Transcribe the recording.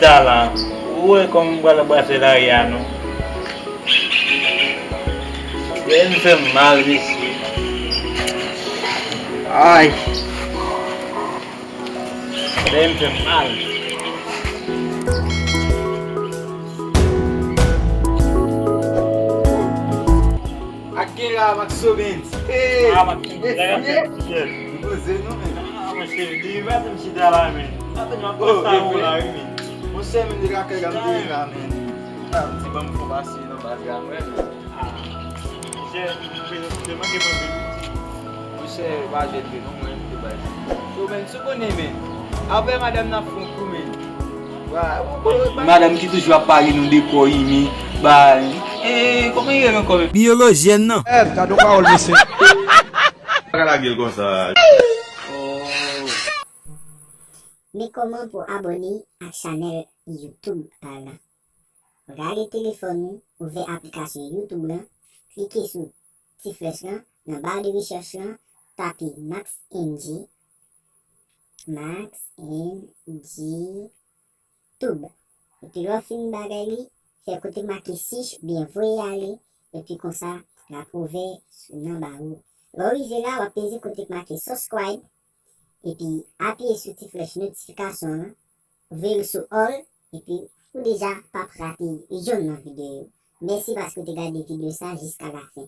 talent. Ouais, comme on va brasser l'arrière, non? Elle me fait mal ici. Aïe. Elle me fait mal. Aquele lá, Max Sobens. Ei! Ah, mas que Você não é? ah, mas ele vai me te dar lá, man. Ah, tem uma Ô, coisa lá, Efraim. man. Você me dirá que ele me dirá, man. Ah, se vamos for assim, não vai ganhar, man. Ah, você vai quebrar Você vai ver, não é muito bem. Sobens, você conhece, man. Avec madame na fond pour man. Madame qui toujours à Paris nous décore mi. Bah, comment il est encore? Biologienne non. Tá do qual você? Caralho, Gonçalo. Mais comment pour abonner à la chaîne YouTube là? Regardez le téléphone, ouvrez l'application YouTube là, cliquez sur petit flèche là, dans la barre de recherche là, tapez Max NG Tube. Et puis là, fin bagay fait côté marqué siche, bien voyez aller, et puis comme ça, la trouver dans la barre. Là, arrivé là, on va peser côté marqué subscribe. Et puis, appuyez sur la flèche notification, ouvrez sur all, et puis, vous déjà pas rater une vidéo. Merci parce que vous avez regardé la vidéo ça jusqu'à la fin.